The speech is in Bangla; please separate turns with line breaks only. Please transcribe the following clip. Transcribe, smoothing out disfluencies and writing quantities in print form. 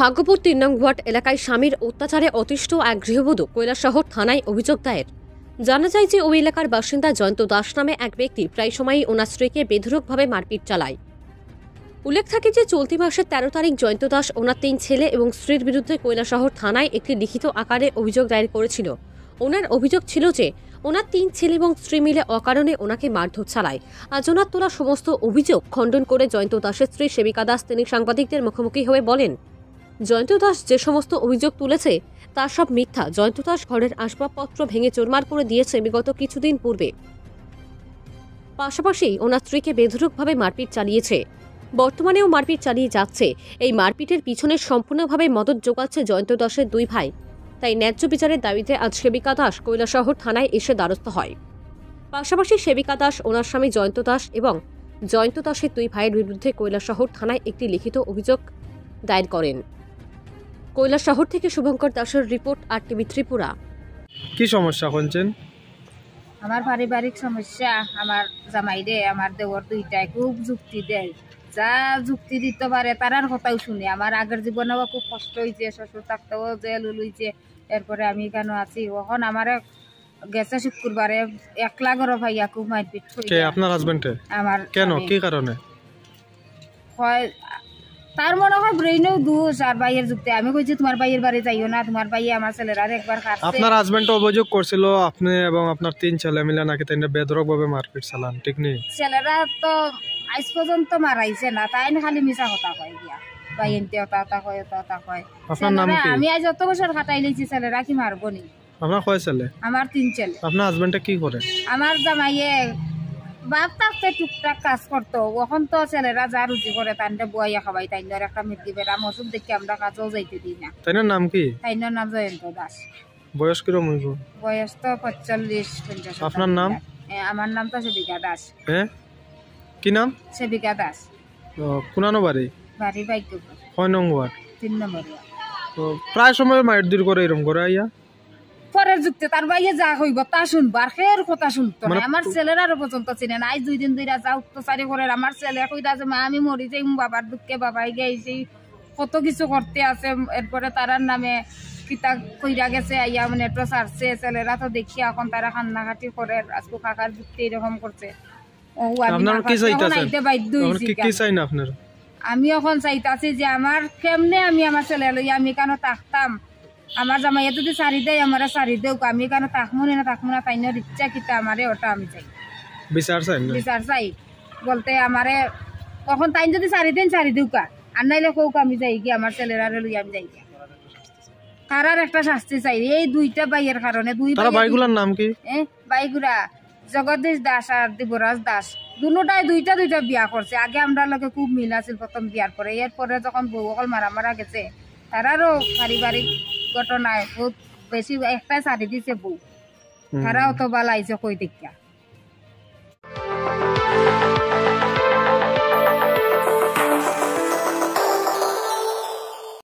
ভাগ্যপুর ৩ নং ওয়ার্ড এলাকায় স্বামীর অত্যাচারে অতিষ্ঠ এক গৃহবধূ কৈলাসহর থানায় অভিযোগ দায়ের। জানা যায় যে ওই এলাকার বাসিন্দা জয়ন্ত দাস নামে এক ব্যক্তি প্রায় সময়ই ওনার স্ত্রীকে বেধড়কভাবে মারপিট চালায়। উল্লেখ থাকে যে চলতি মাসের ১৩ তারিখ জয়ন্ত দাস ওনার ৩ ছেলে এবং স্ত্রীর বিরুদ্ধে কৈলাসহর থানায় একটি লিখিত আকারে অভিযোগ দায়ের করেছিল। ওনার অভিযোগ ছিল যে ওনার ৩ ছেলে এবং স্ত্রী মিলে অকারণে ওনাকে মারধর চালায়। আজ ওনার তোলা সমস্ত অভিযোগ খণ্ডন করে জয়ন্ত দাসের স্ত্রী সেবিকা দাস তিনি সাংবাদিকদের মুখোমুখি হয়ে বলেন, জয়ন্ত দাস যে সমস্ত অভিযোগ তুলেছে তা সব মিথ্যা। জয়ন্ত দাস ঘরের আসবাবপত্র ভেঙে চুরমার করে দিয়েছে বিগত কিছুদিন পূর্বে। পাশাপাশি ওনার স্ত্রীকে বেধড়কভাবে মারপিট চালিয়েছে, বর্তমানেও মারপিট চালিয়ে যাচ্ছে। এই মারপিটের পিছনে সম্পূর্ণভাবে মদত যোগাচ্ছে জয়ন্ত দাসের 2 ভাই। তাই ন্যায্য বিচারের দাবিতে আজ সেবিকা দাস কৈলাসহর থানায় এসে দ্বারস্থ হয়। পাশাপাশি সেবিকা দাস ওনার স্বামী জয়ন্ত দাস এবং জয়ন্ত দাসের 2 ভাইয়ের বিরুদ্ধে কৈলাসহর থানায় একটি লিখিত অভিযোগ দায়ের করেন। কৈলাসহর থেকে শুভঙ্কর দাসের রিপোর্ট, RTV ত্রিপুরা।
কি সমস্যা শুনছেন?
আমার পারিবারিক সমস্যা, আমার জামাইরে আমার দেওয়ার 2টায় খুব যুক্তি দেয়, যা যুক্তি দিতে পারে তারার কথাও শুনে। আমার আগের জীবনেও খুব কষ্ট হয়েছে, শ্বশুর থাকতেও জেল লইছে, এরপরে আমি কেন আছি। এখন আমার গেছে শুক্রবারে 1 লাখ ভাইয়া খুব মারপিট
কে আপনার হাজবেন্ডে?
আমার
কেন, কি কারণে?
হয় তার মনে হয় ব্রেইনেও দোষ আর ভাইয়ের যুক্তি। আমি কইছি তোমার ভাইয়ের বাড়ি যাইও না, তোমার ভাই আমার ছেলেরা একবার কাটছে।
আপনার হাজবেন্ড অভিযোগ করছিল আপনি এবং আপনার 3 ছেলে মিলে নাকি তাইনে বেধড়কভাবে মারপিট চালান, ঠিক নেই?
ছেলেরা তো আজ পর্যন্ত মারাইছে না, তাই খালি মিছা কথা কয় গিয়া ভাই এনতে ওটা কয় ওটা কয়।
আপনার নাম কি?
আমি আজ যত বছর কাটাই লইছি, ছেলেরা কি মারবো নি?
আপনার কয় ছেলে?
আমার 3 ছেলে।
আপনার হাজবেন্ডে কি করে?
আমার জামাইয়ে বাপ থাকতে টুকটাক কাজ করতো, এখন তো ছেলেরা যা রুজি করে তাইনে বইয়া খাবাই। তাইনের একটা মৃত্যু বেড়া মসুদ দেখি আমরা কাজও যাইতে দিই না।
তাইনের নাম কি?
তাইনের নাম জয়ন্ত দাস।
বয়স কিরকম হইব?
বয়স তো 45-50।
আপনার নাম?
আমার নাম তো সেবিকা দাস।
হ্যাঁ, কি নাম?
সেবিকা দাস।
কোনানো বাড়ি?
বাড়ি ভাগ্যপুর।
কয় নং ওয়ার্ড?
3 নম্বর।
তো প্রায় সময় মারধর করে এরকম করে আইয়া
পরের যুক্তি তার বাইরে যা হইব তা শুনবো, আর ফের কথা শুনতো না। আমার ছেলেরারও পর্যন্ত চিনে না। আজ 2 দিন ধরে যা অত্যাচারি করে আমার ছেলে কইতা যে মা আমি মরি যাই, বাবার দুঃখে বাবাই গেছি, কত কিছু করতে আছে। এরপরে তারার নামে কিতা কইরা গেছে আইয়া মানে একটু ছাড়ছে। ছেলেরা তো দেখি এখন তারা কান্নাকাটি করে, আজকে কাকার যুক্তি এরকম করছে। আমি এখন চাইতাছি যে আমার কেমনে আমি আমার ছেলে লইয়া আমি কেন থাকতাম। আমার জামাইয়া যদি সারি দেয় আমার সারি দেউক, আমি কেন থাকবো না তাইনের ইচ্ছা কিতা আমারে ওটা আমি চাই। বিচার চাই বলতে আমারে তখন তাই যদি সারি দেন সারি দেউকা, আর নাইলে কৌক আমি যাই গিয়ে আমার ছেলেরা লইয়া আমি যাই গিয়া। তারার একটা শাস্তি চাই এই 2টা বাইয়ের কারণে। 2
বাইগুলার নাম কি?
বাইগুলা জগদীশ দাস আর দেবরাজ দাস। দুটাই দুইটা বিয়া করছে। আগে আমরা লোকে খুব মিল আছিল প্রথম বিয়ার পরে। এরপরে যখন বউ অকল মারা গেছে, তারারও পারিবারিক ঘটনায় বহুত বেশি একটাই সারি দিছে বউ। তারাও তো বালাইছে কই দেখিয়া।